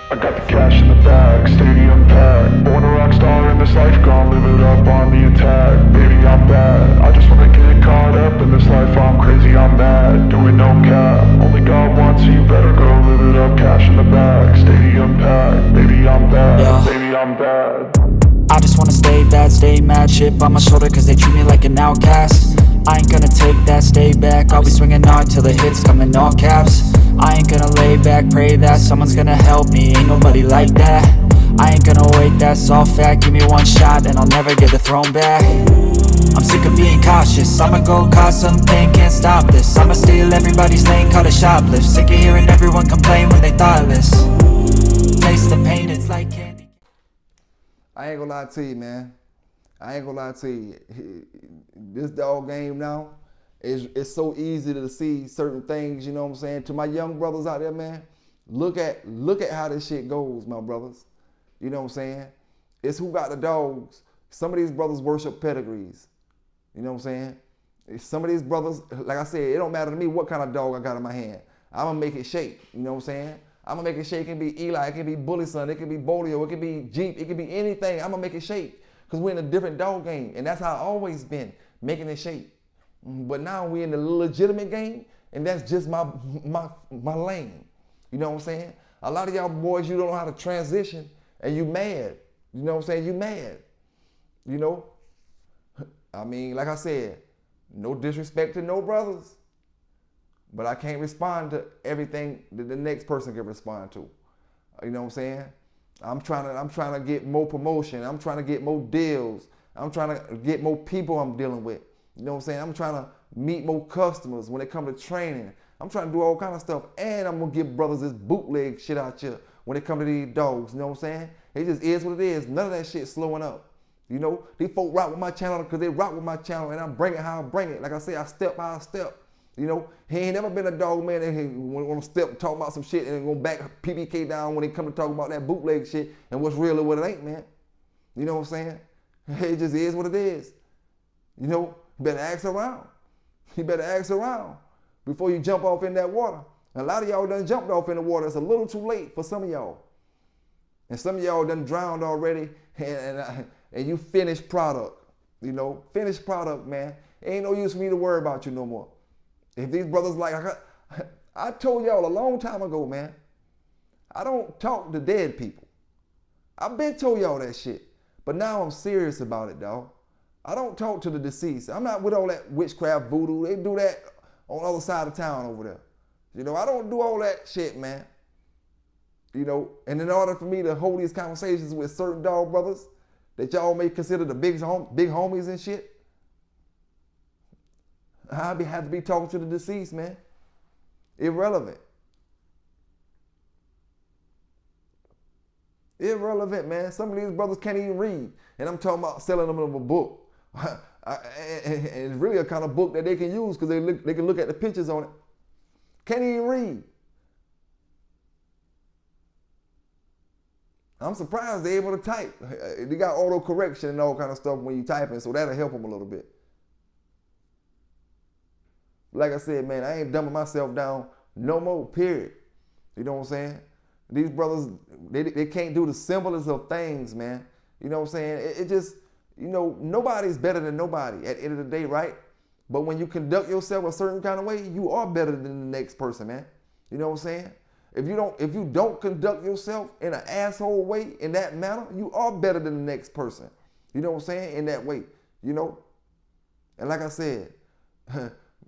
I got the cash in the bag, stadium packed. Born a rock star in this life, gon' live it up on the attack. Baby, I'm bad, I just wanna get caught up in this life. I'm crazy, I'm mad, doing no cap. Only God wants, so you better go live it up. Cash in the bag, stadium packed. Baby, I'm bad, baby, I'm bad. I just wanna stay bad, stay mad. Chip on my shoulder cause they treat me like an outcast. I ain't gonna take that, stay back. I'll be swinging hard till the hits come in all caps. I ain't gonna lay back, pray that someone's gonna help me. Ain't nobody like that. I ain't gonna wait, that's all fact. Give me one shot and I'll never get the throne back. I'm sick of being cautious, I'ma go cause some pain, can't stop this. I'ma steal everybody's lane, call it shoplift. Sick of hearing everyone complain when they thoughtless. Taste the pain, it's like candy. I ain't gonna lie to you, man. I ain't gonna lie to you. This dog game now, it's so easy to see certain things, you know what I'm saying? To my young brothers out there, man, look at how this shit goes, my brothers. You know what I'm saying? It's who got the dogs. Some of these brothers worship pedigrees. You know what I'm saying? Some of these brothers, like I said, it don't matter to me what kind of dog I got in my hand. I'm gonna make it shake, you know what I'm saying? I'm gonna make it shake. It can be Eli, it can be Bully Son, it can be Bolio, it can be Jeep, it can be anything. I'm gonna make it shake because we're in a different dog game, and that's how I've always been, making it shake. But now we're in the legitimate game, and that's just my lane. You know what I'm saying? A lot of y'all boys, you don't know how to transition, and you mad. You know what I'm saying? You mad. You know? I mean, like I said, no disrespect to no brothers, but I can't respond to everything that the next person can respond to. You know what I'm saying? I'm trying to get more promotion. I'm trying to get more deals. I'm trying to get more people I'm dealing with. You know what I'm saying? I'm trying to meet more customers when it comes to training. I'm trying to do all kind of stuff, and I'm gonna give brothers this bootleg shit out here when it comes to these dogs. You know what I'm saying? It just is what it is. None of that shit slowing up. You know, these folk rock with my channel because they rock with my channel, and I bring it how I bring it. Like I say, I step by step. You know, he ain't never been a dog man that want to step talk about some shit and go back PBK down when they come to talk about that bootleg shit and what's real and what it ain't, man. You know what I'm saying? It just is what it is. You know, you better ask around. You better ask around before you jump off in that water. And a lot of y'all done jumped off in the water. It's a little too late for some of y'all. And some of y'all done drowned already, and you finished product. You know, finished product, man. Ain't no use for me to worry about you no more. If these brothers like, I told y'all a long time ago, man, I don't talk to dead people. I've been told y'all that shit, but now I'm serious about it, dog. I don't talk to the deceased. I'm not with all that witchcraft voodoo. They do that on the other side of town over there. You know, I don't do all that shit, man. You know, and in order for me to hold these conversations with certain dog brothers that y'all may consider the big homies and shit, I have to be talking to the deceased, man. Irrelevant. Irrelevant, man. Some of these brothers can't even read. And I'm talking about selling them a book. And it's really a kind of book that they can use because they can look at the pictures on it. Can't even read. I'm surprised they're able to type. They got auto correction and all kind of stuff when you typing, so that'll help them a little bit. Like I said, man, I ain't dumbing myself down no more, period. You know what I'm saying? These brothers, they can't do the simplest of things, man. You know what I'm saying? It just, you know, nobody's better than nobody at the end of the day, right? But when you conduct yourself a certain kind of way, you are better than the next person, man. You know what I'm saying? If you don't conduct yourself in an asshole way, in that manner, you are better than the next person. You know what I'm saying? In that way, you know? And like I said,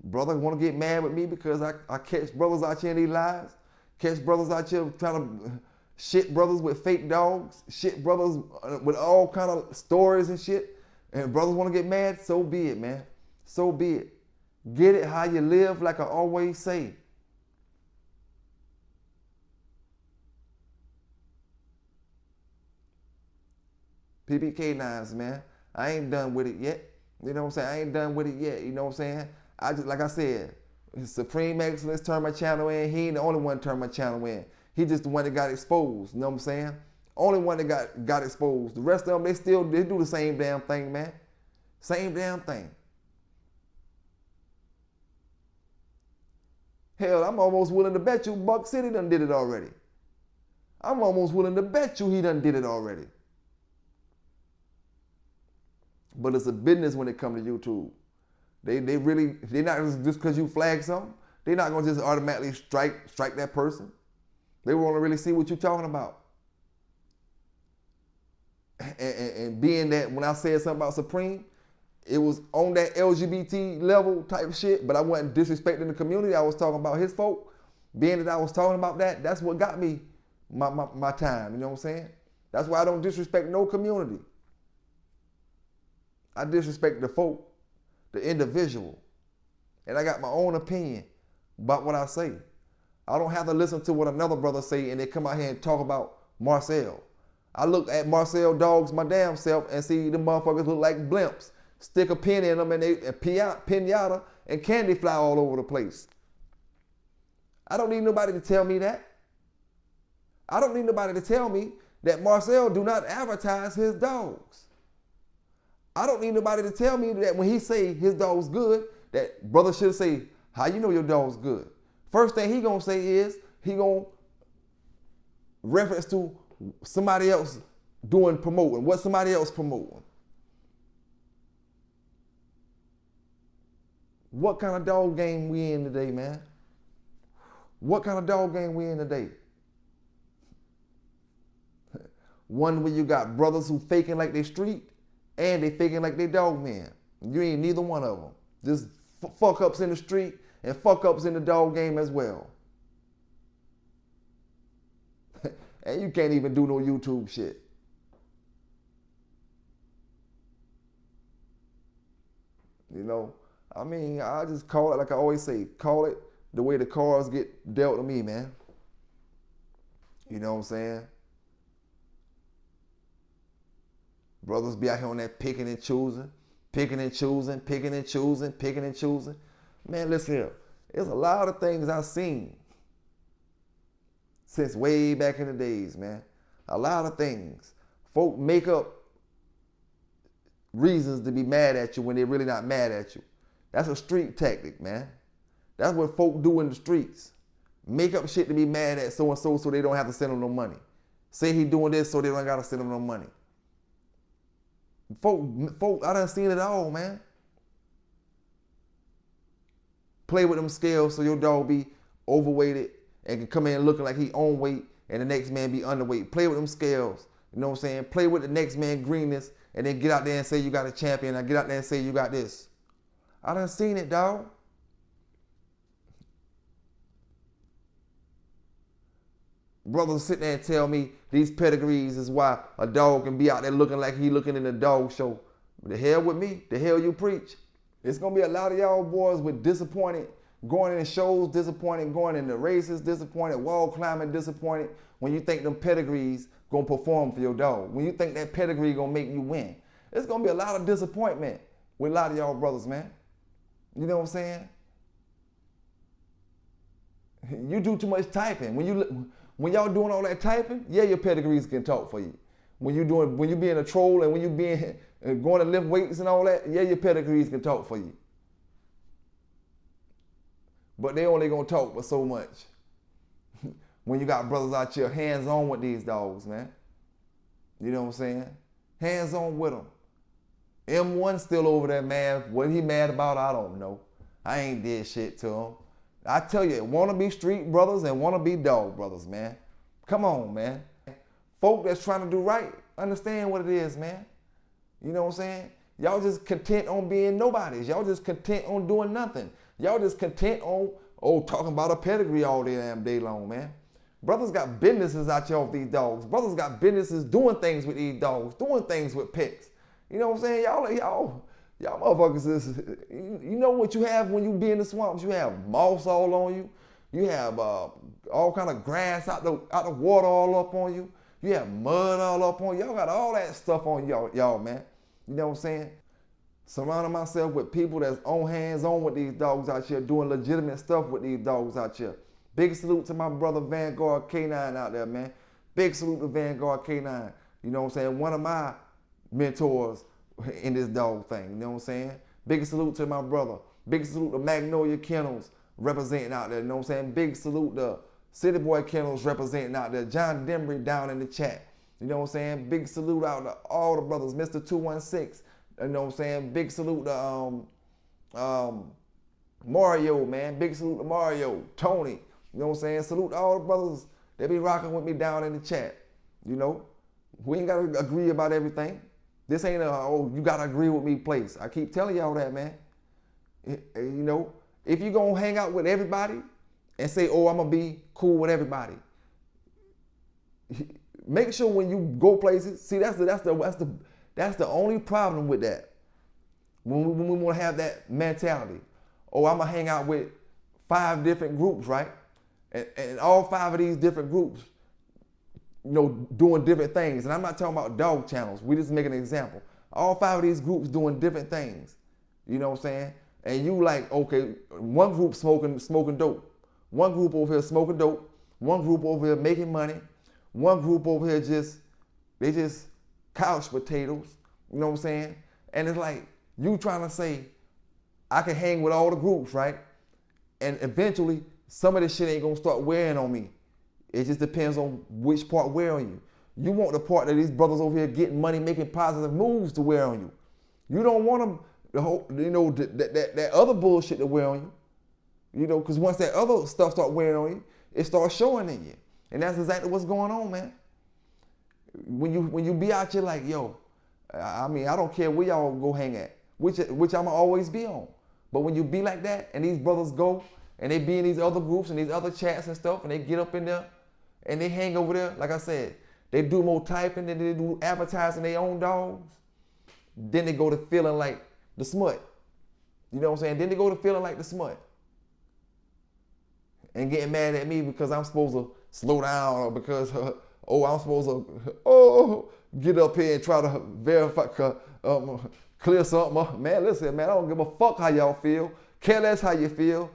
brother want to get mad with me because I catch brothers out here in these lives, catch brothers out here trying to shit brothers with fake dogs, shit brothers with all kind of stories and shit, and brothers want to get mad, so be it, man. So be it. Get it how you live, like I always say. PBK9s, man. I ain't done with it yet. You know what I'm saying? I ain't done with it yet. You know what I'm saying? I just, like I said, Supreme Excellence turned my channel in. He ain't the only one turned my channel in. He just the one that got exposed. You know what I'm saying? Only one that got exposed. The rest of them, they do the same damn thing, man. Same damn thing. Hell, I'm almost willing to bet you Buck City done did it already. I'm almost willing to bet you he done did it already. But it's a business when it comes to YouTube. They're not just because you flag something, they're not gonna just automatically strike that person. They want to really see what you're talking about. And being that when I said something about Supreme, it was on that LGBT level type shit, but I wasn't disrespecting the community. I was talking about his folk. Being that I was talking about that, that's what got me my time, you know what I'm saying? That's why I don't disrespect no community. I disrespect the folk, the individual. And I got my own opinion about what I say. I don't have to listen to what another brother say and they come out here and talk about Marcel. I look at Marcel dogs my damn self and see the motherfuckers look like blimps. Stick a pin in them and they pinata and candy fly all over the place. I don't need nobody to tell me that. I don't need nobody to tell me that Marcel do not advertise his dogs. I don't need nobody to tell me that when he say his dog's good, that brother should say, how you know your dog's good? First thing he gonna say is, he gonna reference to somebody else promoting, what somebody else promoting. What kind of dog game we in today, man? What kind of dog game we in today? One where you got brothers who faking like they street and they faking like they dog man. You ain't neither one of them. Just fuck ups in the street and fuck ups in the dog game as well. And you can't even do no YouTube shit. You know, I mean, I just call it like I always say, call it the way the cards get dealt to me, man. You know what I'm saying? Brothers be out here on that picking and choosing, picking and choosing, picking and choosing, picking and choosing. Man, listen here. There's a lot of things I've seen since way back in the days, man. A lot of things. Folk make up reasons to be mad at you when they're really not mad at you. That's a street tactic, man. That's what folk do in the streets. Make up shit to be mad at so-and-so so they don't have to send them no money. Say he doing this so they don't gotta send him no money. Folk, I done seen it all, man. Play with them scales so your dog be overweighted and can come in looking like he on weight and the next man be underweight. Play with them scales, you know what I'm saying? Play with the next man greenness and then get out there and say you got a champion. I get out there and say you got this. I done seen it, dog. Brothers sit there and tell me these pedigrees is why a dog can be out there looking like he looking in a dog show. The hell with me, the hell you preach. It's gonna be a lot of y'all boys with disappointed, going in shows disappointed, going into races disappointed, wall climbing disappointed, when you think them pedigrees gonna perform for your dog. When you think that pedigree gonna make you win. It's gonna be a lot of disappointment with a lot of y'all brothers, man. You know what I'm saying? You do too much typing. When y'all doing all that typing, yeah, your pedigrees can talk for you. When you being a troll and when you being going to lift weights and all that, yeah, your pedigrees can talk for you. But they only gonna talk for so much. When you got brothers out here hands on with these dogs, man. You know what I'm saying? Hands on with them. M1 still over there, man. What he mad about, I don't know. I ain't did shit to him. I tell you, wanna be street brothers and wanna be dog brothers, man. Come on, man. Folk that's trying to do right, understand what it is, man. You know what I'm saying? Y'all just content on being nobodies. Y'all just content on doing nothing. Y'all just content on, talking about a pedigree all damn day long, man. Brothers got businesses out here with these dogs. Brothers got businesses doing things with these dogs, doing things with pets. You know what I'm saying? Y'all motherfuckers is, you know what you have when you be in the swamps? You have moss all on you. You have all kind of grass out the water all up on you. You have mud all up on you. Y'all got all that stuff on y'all, man. You know what I'm saying? Surrounding myself with people that's on hands on with these dogs out here, doing legitimate stuff with these dogs out here. Big salute to my brother Vanguard K9 out there, man. Big salute to Vanguard K9. You know what I'm saying? One of my mentors in this dog thing. You know what I'm saying? Big salute to my brother. Big salute to Magnolia Kennels representing out there. You know what I'm saying? Big salute to City Boy Kennels representing out there. John Denbury down in the chat. You know what I'm saying? Big salute out to all the brothers. Mr. 216. You know what I'm saying? Big salute to Mario, man. Big salute to Mario. Tony. You know what I'm saying? Salute to all the brothers that be rocking with me down in the chat. You know? We ain't got to agree about everything. This ain't a, oh, you got to agree with me place. I keep telling y'all that, man. You know, if you going to hang out with everybody and say, oh, I'm going to be cool with everybody, make sure when you go places, see, that's the only problem with that. When we want to have that mentality. Oh, I'm going to hang out with 5 different groups, right? And all 5 of these different groups, you know, doing different things. And I'm not talking about dog channels. We just make an example. All 5 of these groups doing different things. You know what I'm saying? And you like, okay, one group smoking dope. One group over here smoking dope. One group over here making money. One group over here they just couch potatoes. You know what I'm saying? And it's like, you trying to say, I can hang with all the groups, right? And eventually, some of this shit ain't gonna start wearing on me. It just depends on which part wear on you. You want the part that these brothers over here getting money, making positive moves to wear on you. You don't want them, that other bullshit to wear on you. You know, because once that other stuff start wearing on you, it starts showing in you. And that's exactly what's going on, man. When you be out here like, yo, I mean, I don't care where y'all go hang at, which I'ma always be on. But when you be like that, and these brothers go, and they be in these other groups and these other chats and stuff, and they get up in there, and they hang over there, like I said, they do more typing than they do advertising their own dogs. Then they go to feeling like the smut. You know what I'm saying? Then they go to feeling like the smut. And getting mad at me because I'm supposed to slow down, or because, I'm supposed to, get up here and try to verify, clear something up. Man, listen, man, I don't give a fuck how y'all feel. Care less how you feel.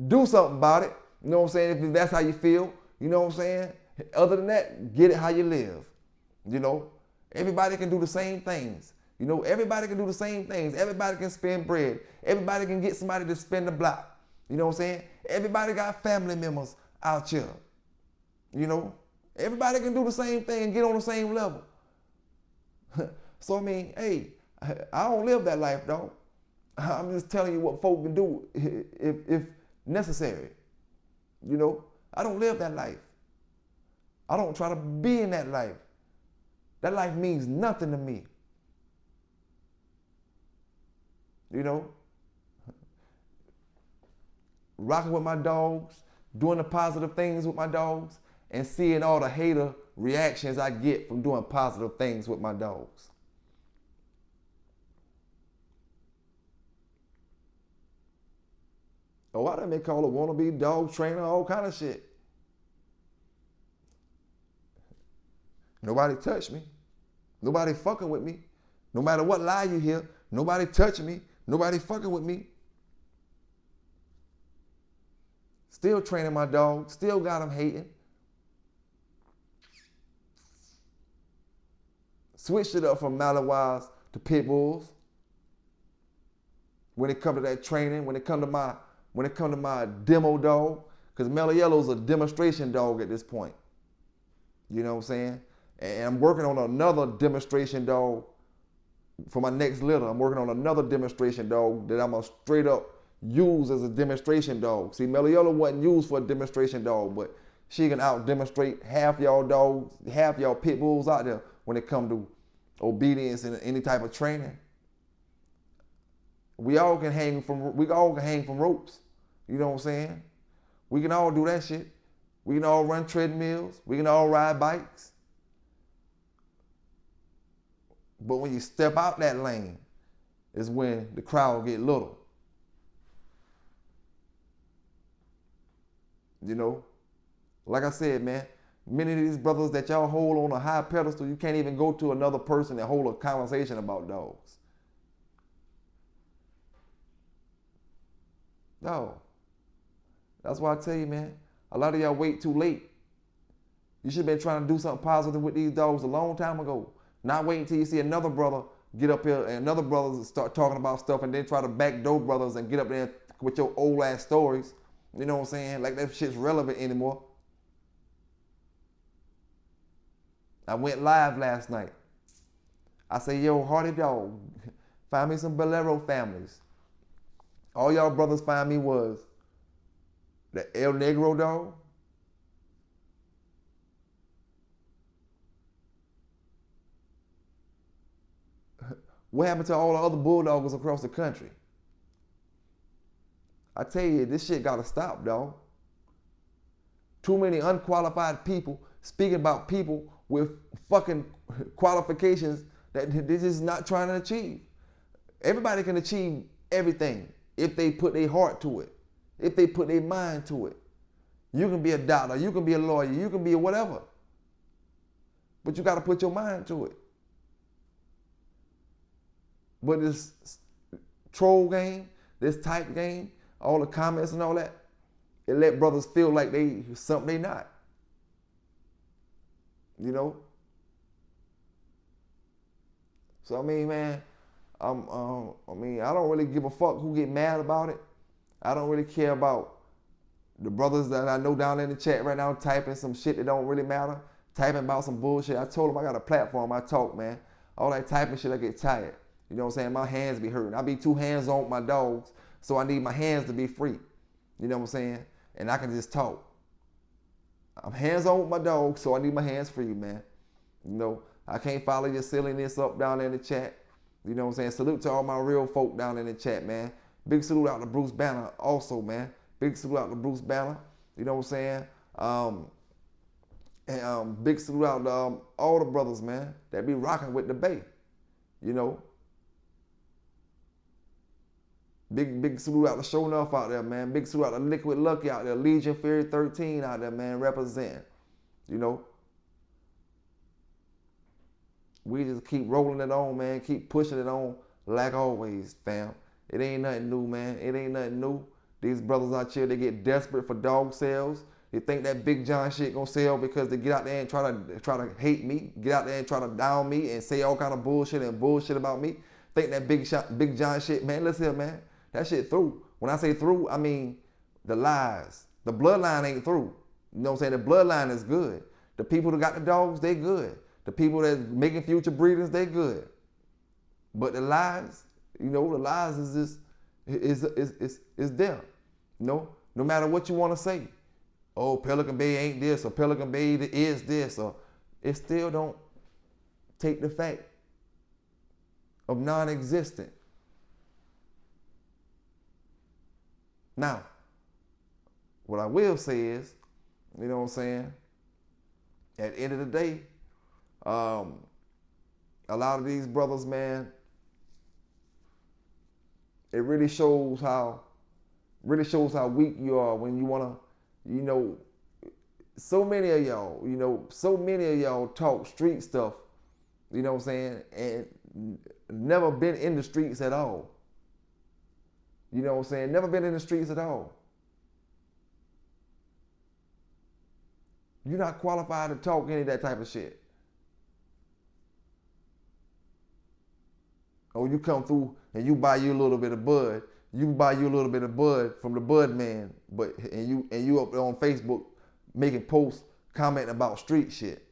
Do something about it. You know what I'm saying? If that's how you feel, you know what I'm saying? Other than that, get it how you live. You know, everybody can do the same things. You know, everybody can do the same things. Everybody can spend bread. Everybody can get somebody to spend the block. You know what I'm saying? Everybody got family members out here. You know, everybody can do the same thing and get on the same level. So, I mean, hey, I don't live that life, dog. I'm just telling you what folk can do if necessary. You know, I don't live that life. I don't try to be in that life. That life means nothing to me. You know, rocking with my dogs, doing the positive things with my dogs, and seeing all the hater reactions I get from doing positive things with my dogs. Oh, I done been called a wannabe dog trainer, all kind of shit. Nobody touched me. Nobody fucking with me. No matter what lie you hear, nobody touching me. Nobody fucking with me. Still training my dog. Still got them hating. Switched it up from Malawi's to pit bulls. When it comes to that training, when it comes to my demo dog, because Mellow Yellow's a demonstration dog at this point. You know what I'm saying? And I'm working on another demonstration dog for my next litter. I'm working on another demonstration dog that I'm going to straight up use as a demonstration dog. See, Mellow Yellow wasn't used for a demonstration dog, but she can out demonstrate half y'all dogs, half y'all pit bulls out there when it comes to obedience and any type of training. We all can hang from ropes. You know what I'm saying? We can all do that shit. We can all run treadmills. We can all ride bikes. But when you step out that lane is when the crowd get little. You know? Like I said, man, many of these brothers that y'all hold on a high pedestal, you can't even go to another person and hold a conversation about dogs. No. That's why I tell you, man, A lot of y'all wait too late. You should have been trying to do something positive with these dogs a long time ago. Not waiting until you see another brother get up here and another brother start talking about stuff and then try to backdoor brothers and get up there with your old ass stories. You know what I'm saying? Like that shit's relevant anymore. I went live last night. I say, yo, Hardy Dog, find me some Bolero families. All y'all brothers find me was the El Negro dog, what happened to all the other bulldoggers across the country? I tell you, this shit gotta stop, dog. Too many unqualified people speaking about people with fucking qualifications that they're just not trying to achieve. Everybody can achieve everything if they put their heart to it, if they put their mind to it. You can be a doctor, you can be a lawyer, you can be a whatever. But you gotta put your mind to it. But this troll game, this type game, all the comments and all that, it let brothers feel like they something they not. You know? So I mean, man, I don't really give a fuck who get mad about it. I don't really care about the brothers that I know down in the chat right now typing some shit that don't really matter, typing about some bullshit. I told them I got a platform, I talk, man. All that typing shit, I get tired. You know what I'm saying? My hands be hurting. I be too hands-on with my dogs, so I need my hands to be free. You know what I'm saying? And I can just talk. I'm hands-on with my dogs, so I need my hands free, man. You know, I can't follow your silliness up down there in the chat. You know what I'm saying? Salute to all my real folk down in the chat, man. Big salute out to Bruce Banner also, man. Big salute out to Bruce Banner. You know what I'm saying? Big salute out to all the brothers, man, that be rocking with the Bay. You know? Big salute out to Show Enough out there, man. Big salute out to Liquid Lucky out there. Legion Fury 13 out there, man, representing. You know? We just keep rolling it on, man. Keep pushing it on like always, fam. It ain't nothing new, man. It ain't nothing new. These brothers out here, they get desperate for dog sales. They think that Big John shit gonna sell because they get out there and try to hate me, get out there and try to down me and say all kind of bullshit about me. Think that Big John shit, man. Listen here, man. That shit through. When I say through, I mean the lies. The bloodline ain't through. You know what I'm saying? The bloodline is good. The people that got the dogs, they good. The people that's making future breeders, they good. But the lies, you know, the lies is there. You know, no matter what you want to say. Oh, Pelican Bay ain't this, or Pelican Bay is this, or it still don't take the fact of non-existent. Now, what I will say is, you know what I'm saying, at the end of the day, a lot of these brothers, man, it really shows how weak you are when you want to, you know, so many of y'all talk street stuff, you know what I'm saying, and never been in the streets at all. You know what I'm saying? Never been in the streets at all. You're not qualified to talk any of that type of shit. Or you come through and you buy you a little bit of bud. You buy you a little bit of bud from the bud man, and you up there on Facebook making posts commenting about street shit.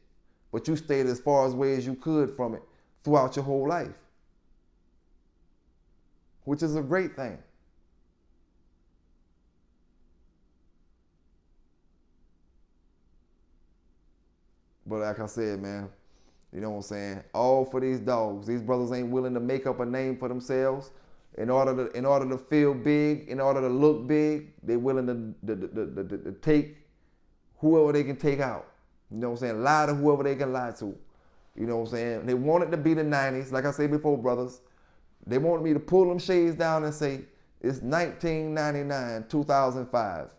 But you stayed as far away as you could from it throughout your whole life. Which is a great thing. But like I said, man, you know what I'm saying? All for these dogs. These brothers ain't willing to make up a name for themselves. In order to feel big, in order to look big, they willing to take whoever they can take out. You know what I'm saying? Lie to whoever they can lie to. You know what I'm saying? They wanted to be the 90s, like I said before, brothers. They wanted me to pull them shades down and say, it's 1999, 2005.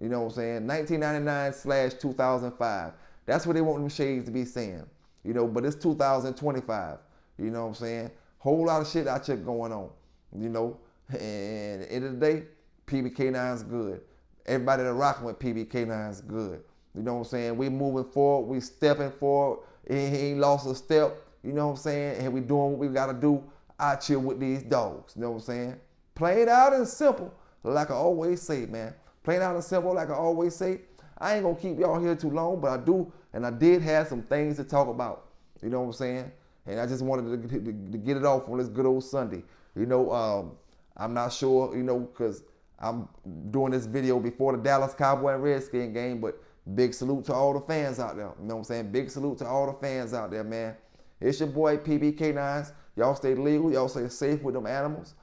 You know what I'm saying? 1999/2005. That's what they want them shades to be saying. You know, but it's 2025. You know what I'm saying? Whole lot of shit out here going on. You know, and at the end of the day, PBK9s good. everybody that rocking with PBK9s good. You know what I'm saying? We moving forward, we stepping forward. He ain't lost a step. You know what I'm saying? And we doing what we gotta do out here with these dogs. You know what I'm saying? Plain out and simple, like I always say, man. Plain out and simple, like I always say. I ain't gonna keep y'all here too long, but I do, and I did have some things to talk about. You know what I'm saying? And I just wanted to get it off on this good old Sunday. You know, I'm not sure, you know, because I'm doing this video before the Dallas Cowboy and Redskin game, but big salute to all the fans out there. You know what I'm saying? Big salute to all the fans out there, man. It's your boy PBK9s. Y'all stay legal. Y'all stay safe with them animals.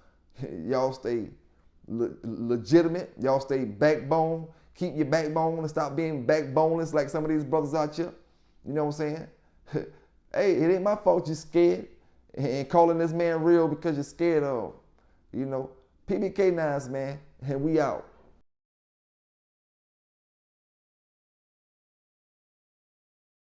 Y'all stay legitimate. Y'all stay backbone. Keep your backbone and stop being backboneless like some of these brothers out here. You know what I'm saying? Hey, it ain't my fault you're scared and calling this man real because you're scared of him. You know, PBK9s, man, and we out.